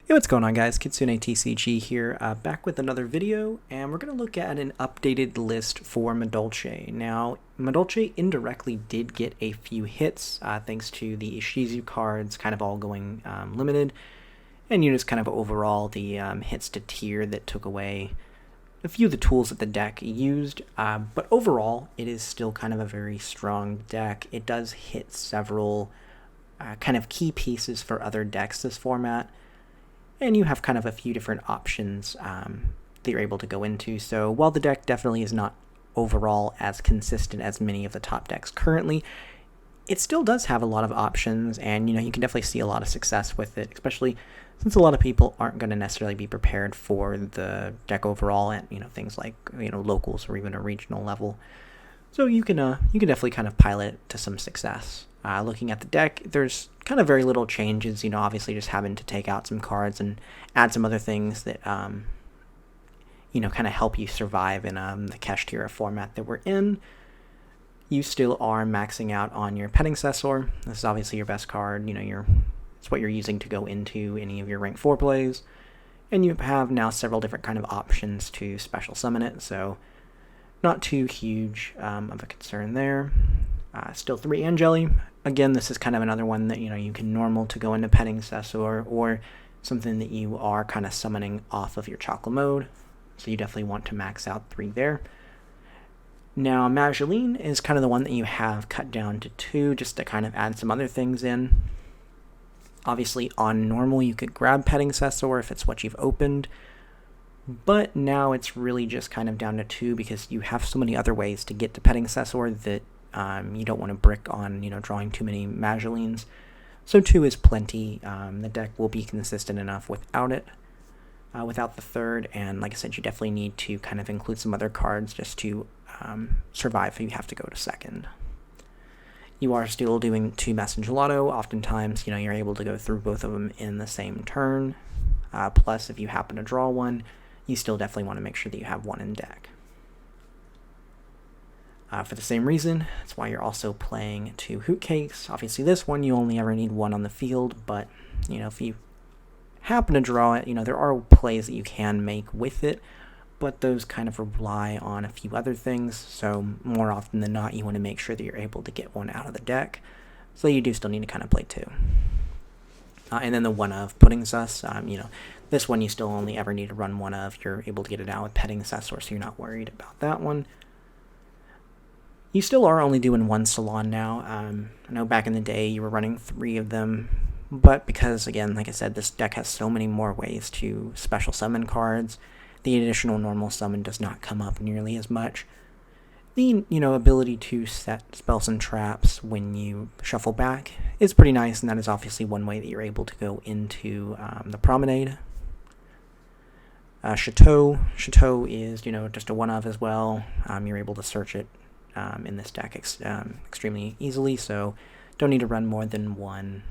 Hey, what's going on, guys? Kitsune TCG here, back with another video, and we're going to look at an updated list for Madolche. Now, Madolche indirectly did get a few hits, thanks to the Ishizu cards kind of all going limited, and just kind of overall the hits to tier that took away a few of the tools that the deck used, but overall, it is still kind of a very strong deck. It does hit several kind of key pieces for other decks this format, and you have kind of a few different options that you're able to go into. So while the deck definitely is not overall as consistent as many of the top decks currently, it still does have a lot of options, and you can definitely see a lot of success with it, especially since a lot of people aren't going to necessarily be prepared for the deck overall at things like locals or even a regional level. So you can definitely kind of pilot it to some success. Looking at the deck, there's kind of very little changes, obviously just having to take out some cards and add some other things that, kind of help you survive in the Kashtira format that we're in. You still are maxing out on your Petting Cessor. This is obviously your best card, it's what you're using to go into any of your rank 4 plays. And you have now several different kind of options to special summon it, so not too huge of a concern there. Still 3 Angeli. Again, this is kind of another one that you can normal to go into Petting Cessor, or something that you are kind of summoning off of your Chakra mode. So you definitely want to max out 3 there. Now, Madolche is kind of the one that you have cut down to 2, just to kind of add some other things in. Obviously, on normal, you could grab Petting Cessor if it's what you've opened, but now it's really just kind of down to 2 because you have so many other ways to get to Petting Cessor that you don't want to brick on, drawing too many Madolches. So 2 is plenty. The deck will be consistent enough without it, without the third. And like I said, you definitely need to kind of include some other cards just to survive if you have to go to second. You are still doing 2 Massacre. Oftentimes, you're able to go through both of them in the same turn. Plus, if you happen to draw one, you still definitely want to make sure that you have one in deck. For the same reason, that's why you're also playing 2 Hootcakes. Obviously, this one, you only ever need 1 on the field, but, if you happen to draw it, there are plays that you can make with it, but those kind of rely on a few other things, so more often than not, you want to make sure that you're able to get one out of the deck, so you do still need to kind of play 2. And then the 1 of Pudding Sus, this one you still only ever need to run 1 of. You're able to get it out with Petting Cessor, so you're not worried about that one. You still are only doing 1 Salon now. I know back in the day you were running 3 of them, but because, again, like I said, this deck has so many more ways to special summon cards, the additional normal summon does not come up nearly as much. The, ability to set spells and traps when you shuffle back is pretty nice, and that is obviously one way that you're able to go into the Promenade. Chateau is, just a 1 of as well. You're able to search it in this deck extremely easily, so don't need to run more than 1.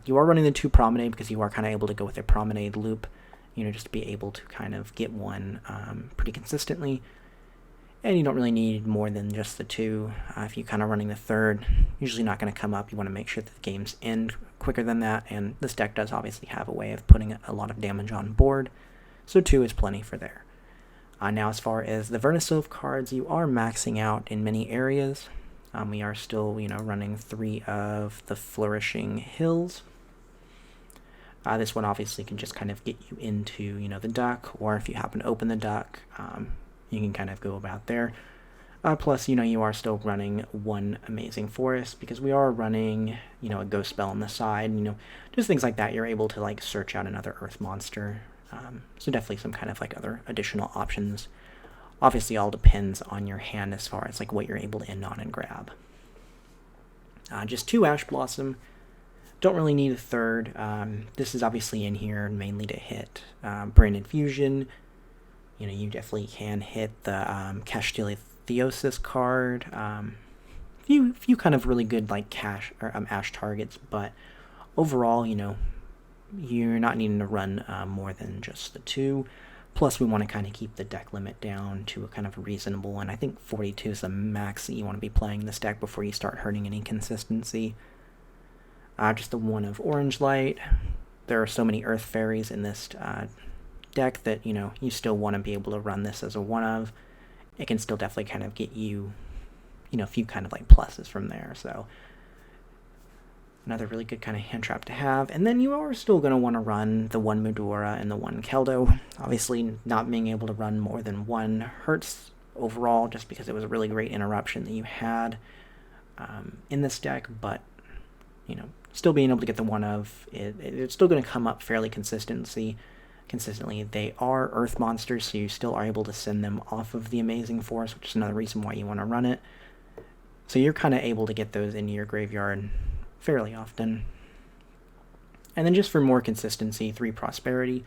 You are running the 2 Promenade because you are kind of able to go with a Promenade loop, just to be able to kind of get 1 pretty consistently, and you don't really need more than just the 2. If you're kind of running the 3rd, usually not going to come up. You want to make sure that the games end quicker than that, and this deck does obviously have a way of putting a lot of damage on board, so 2 is plenty for there. Now, as far as the Vernasylph cards, you are maxing out in many areas. We are still, running 3 of the Flourishing Hills. This one obviously can just kind of get you into, the duck, or if you happen to open the duck, you can kind of go about there. Plus, you are still running 1 Amazing Forest, because we are running, a ghost spell on the side, just things like that. You're able to, search out another earth monster. So definitely some kind of other additional options. Obviously all depends on your hand as far as what you're able to end on and grab. Just 2 Ash Blossom. Don't really need a 3rd. This is obviously in here mainly to hit Brain Infusion. You definitely can hit the Castelliotheosis card. Few kind of really good Ash targets, but overall, you're not needing to run more than just the 2. Plus, we want to kind of keep the deck limit down to a kind of reasonable, and I think 42 is the max that you want to be playing this deck before you start hurting any consistency. Just the 1 of Orange Light. there are so many Earth Fairies in this deck that, you still want to be able to run this as a one-of. It can still definitely kind of get you, a few kind of like pluses from there. So another really good kind of hand trap to have. And then you are still going to want to run the one Mudora and the one Keldo. Obviously, not being able to run more than one hurts overall, just because it was a really great interruption that you had in this deck. But, still being able to get the one of, it's still going to come up fairly consistently. They are Earth monsters, so you still are able to send them off of the Amazing Force, which is another reason why you want to run it. So you're kind of able to get those into your graveyard fairly often. And then just for more consistency, 3 Prosperity.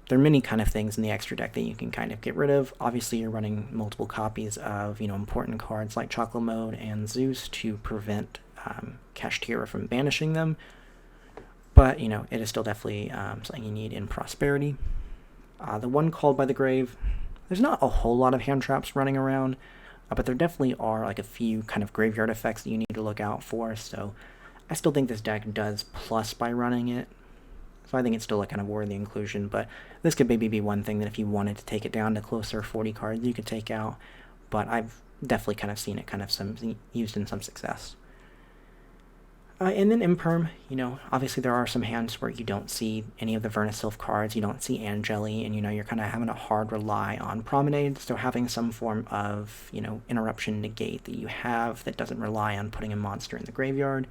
There are many kind of things in the extra deck that you can kind of get rid of. Obviously, you're running multiple copies of, important cards like Chocolate Mode and Zeus to prevent Kashtira from banishing them. But, it is still definitely something you need in Prosperity. The one Called by the Grave, there's not a whole lot of hand traps running around, but there definitely are like a few kind of graveyard effects that you need to look out for. So I still think this deck does plus by running it. So I think it's still a kind of worthy inclusion, but this could maybe be one thing that if you wanted to take it down to closer 40 cards, you could take out. But I've definitely kind of seen it kind of used in some success. And then Imperm, obviously there are some hands where you don't see any of the Vernasylph cards, you don't see Angeli, and you're kind of having a hard rely on Promenade, so having some form of, interruption negate that you have that doesn't rely on putting a monster in the graveyard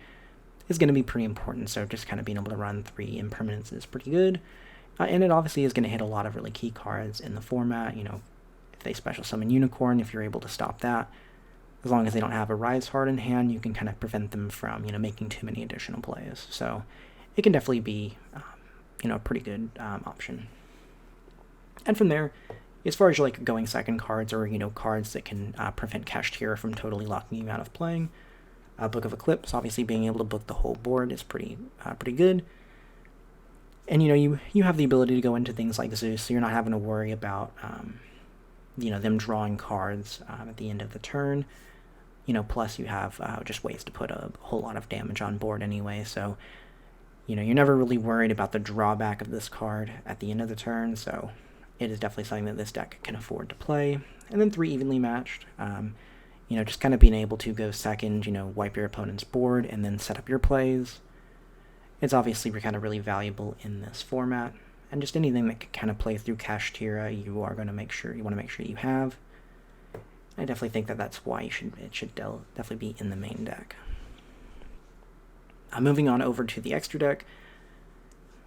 is going to be pretty important. So just kind of being able to run 3 impermanents is pretty good. And it obviously is going to hit a lot of really key cards in the format. If they special summon Unicorn, if you're able to stop that, as long as they don't have a Rise Heart in hand, you can kind of prevent them from, making too many additional plays. So it can definitely be, a pretty good option. And from there, as far as like going second cards or, cards that can prevent Kashtira from totally locking you out of playing, Book of Eclipse, obviously being able to book the whole board is pretty good. And, you have the ability to go into things like Zeus, so you're not having to worry about, them drawing cards at the end of the turn. Plus you have just ways to put a whole lot of damage on board anyway, so, you're never really worried about the drawback of this card at the end of the turn, so it is definitely something that this deck can afford to play. And then 3 Evenly Matched. Just kind of being able to go second, wipe your opponent's board and then set up your plays. It's obviously kind of really valuable in this format. And just anything that can kind of play through Kashtira, you want to make sure you have. I definitely think that that's why it should definitely be in the main deck. Moving on over to the extra deck,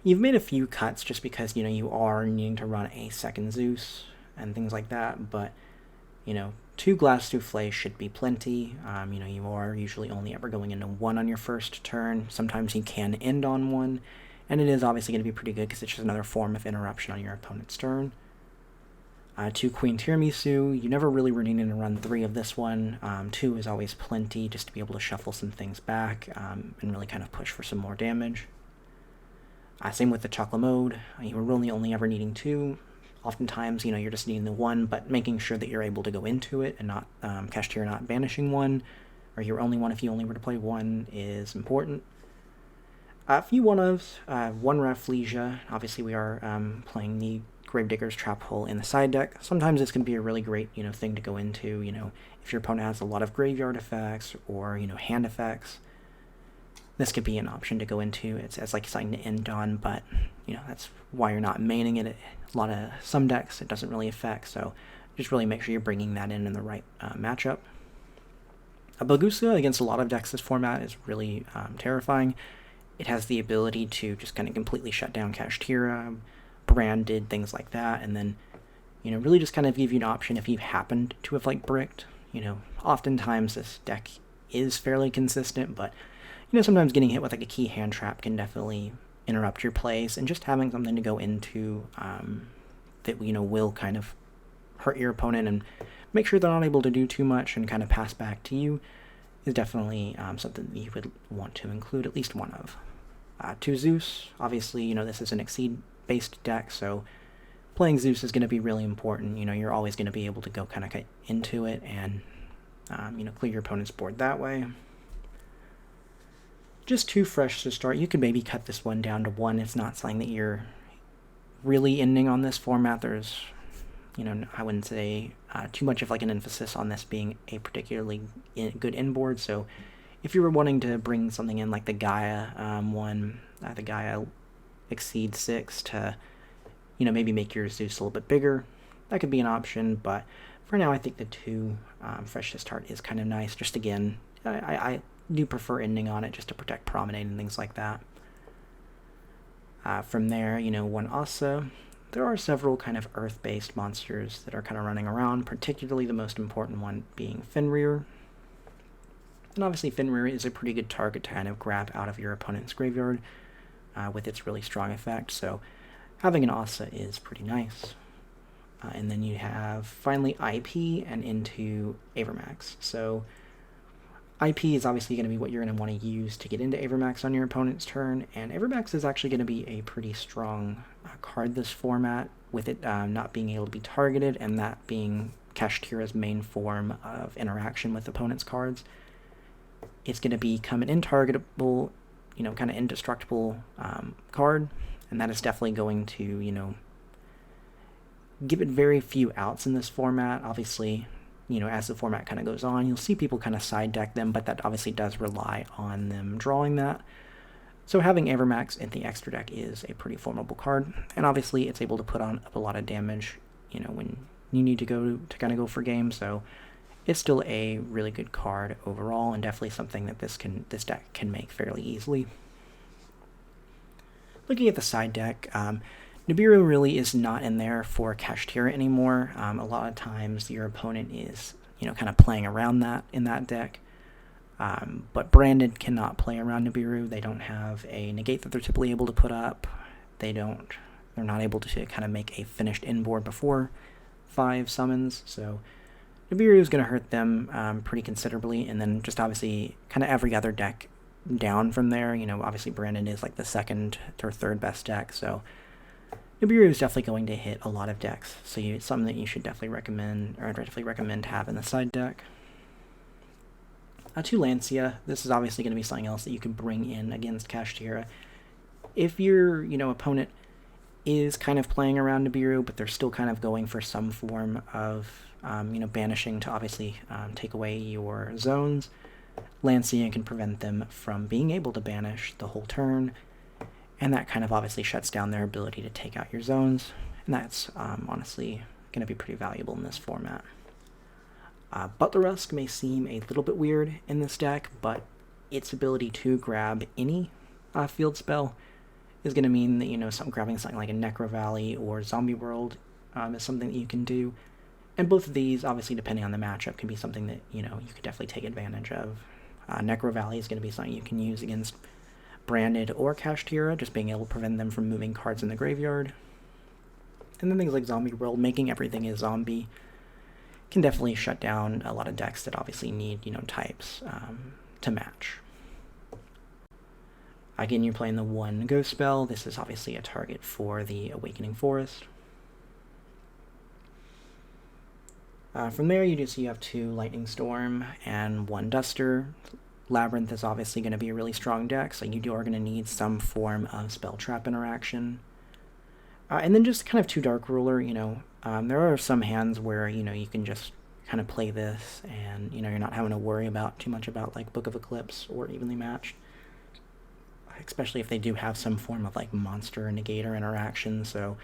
you've made a few cuts just because, you are needing to run a second Zeus and things like that, but, 2 Glass Souffle should be plenty. You are usually only ever going into 1 on your first turn. Sometimes you can end on 1, and it is obviously going to be pretty good because it's just another form of interruption on your opponent's turn. 2 Queen Tiramisu, you never really were needing to run 3 of this one. 2 is always plenty just to be able to shuffle some things back and really kind of push for some more damage. Same with the Chocolate Mode, you were really only ever needing 2. Oftentimes, you're just needing the 1, but making sure that you're able to go into it and not Kashtira not banishing 1, or your only 1 if you only were to play 1 is important. A few one-ofs, 1 Rafflesia. Obviously, we are playing the Gravedigger's Trap Hole in the side deck. Sometimes this can be a really great, thing to go into, if your opponent has a lot of graveyard effects or, hand effects. This could be an option to go into. It's like something to end on, but, that's why you're not maining it. Some decks it doesn't really affect, so just really make sure you're bringing that in the right matchup. A Bagusa against a lot of decks this format is really terrifying. It has the ability to just kind of completely shut down Kashtira, Branded, things like that, and then, really just kind of give you an option if you happened to have, bricked. Oftentimes this deck is fairly consistent, but, sometimes getting hit with, a key hand trap can definitely interrupt your plays, and just having something to go into that, will kind of hurt your opponent and make sure they're not able to do too much and kind of pass back to you is definitely something that you would want to include at least 1 of. 2 Zeus, obviously, this is an Exceed-based deck, so playing Zeus is going to be really important. You're always going to be able to go kind of get into it and, clear your opponent's board that way. just too fresh to start. You could maybe cut this one down to 1. It's not something that you're really ending on this format. There's, I wouldn't say too much of like an emphasis on this being a particularly good inboard. So if you were wanting to bring something in like the Gaia one, the Gaia Exceed 6 to, maybe make your Zeus a little bit bigger, that could be an option. But for now, I think the 2 fresh to start is kind of nice. Just again, I do prefer ending on it just to protect Promenade and things like that. From there, 1 Asa. There are several kind of earth-based monsters that are kind of running around, particularly the most important one being Fenrir. And obviously Fenrir is a pretty good target to kind of grab out of your opponent's graveyard with its really strong effect, so having an Asa is pretty nice. And then you have finally IP and into Avermax. So IP is obviously going to be what you're going to want to use to get into Avermax on your opponent's turn, and Avermax is actually going to be a pretty strong card this format, with it not being able to be targeted, and that being Kashtira's main form of interaction with opponent's cards. It's going to become an intargetable, kind of indestructible card, and that is definitely going to, give it very few outs in this format. Obviously, as the format kind of goes on, you'll see people kind of side deck them, but that obviously does rely on them drawing that. So having Avermax in the extra deck is a pretty formidable card, and obviously it's able to put on up a lot of damage, when you need to kind of go for game. So it's still a really good card overall, and definitely something that this deck can make fairly easily. Looking at the side deck, Nibiru really is not in there for Kashtira anymore. A lot of times your opponent is, kind of playing around that in that deck. But Branded cannot play around Nibiru. They don't have a negate that they're typically able to put up. They're not able to kind of make a finished inboard before 5 summons. So Nibiru is going to hurt them pretty considerably. And then just obviously kind of every other deck down from there. Obviously Branded is like the 2nd or 3rd best deck. So Nibiru is definitely going to hit a lot of decks, so it's something that you should definitely recommend, or I'd definitely recommend to have in the side deck. To Lancia, this is obviously going to be something else that you can bring in against Kashtira. If your, opponent is kind of playing around Nibiru, but they're still kind of going for some form of, banishing to obviously take away your zones, Lancia can prevent them from being able to banish the whole turn. And that kind of obviously shuts down their ability to take out your zones. And that's honestly going to be pretty valuable in this format. Butlerusk may seem a little bit weird in this deck, but its ability to grab any field spell is going to mean that, grabbing something like a Necro Valley or Zombie World is something that you can do. And both of these, obviously depending on the matchup, can be something that, you could definitely take advantage of. Necro Valley is going to be something you can use against Branded or Kashtira, just being able to prevent them from moving cards in the graveyard. And then things like Zombie World, making everything a zombie, can definitely shut down a lot of decks that obviously need, types to match. Again, you're playing the 1 Ghost spell. This is obviously a target for the Awakening Forest. From there, you have 2 Lightning Storm and 1 Duster. Labyrinth is obviously going to be a really strong deck, so you are going to need some form of spell trap interaction. And then just kind of 2 Dark Ruler, there are some hands where, you can just kind of play this and, you're not having to worry about too much about like Book of Eclipse or Evenly Matched. Especially if they do have some form of like monster or negator interaction, so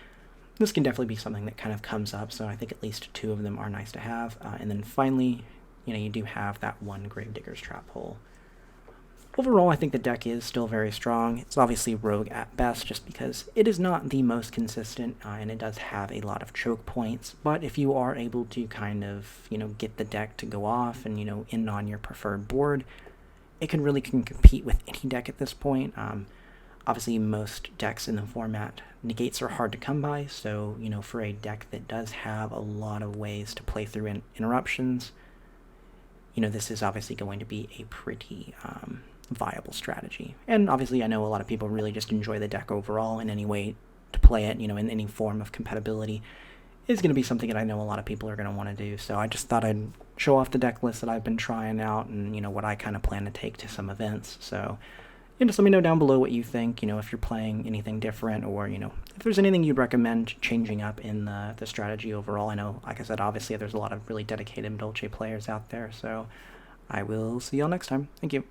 this can definitely be something that kind of comes up, so I think at least 2 of them are nice to have. And then finally, you do have that 1 Gravedigger's Trap Hole. Overall, I think the deck is still very strong. It's obviously rogue at best, just because it is not the most consistent, and it does have a lot of choke points. But if you are able to kind of, get the deck to go off and, end on your preferred board, it can compete with any deck at this point. Obviously, most decks in the format, negates are hard to come by, so, for a deck that does have a lot of ways to play through interruptions, this is obviously going to be a pretty viable strategy. And obviously, I know a lot of people really just enjoy the deck overall, and any way to play it, in any form of compatibility is going to be something that I know a lot of people are going to want to do. So I just thought I'd show off the deck list that I've been trying out and, what I kind of plan to take to some events. So And just let me know down below what you think, if you're playing anything different, or, if there's anything you'd recommend changing up in the strategy overall. I know, like I said, obviously there's a lot of really dedicated Madolche players out there, so I will see y'all next time. Thank you.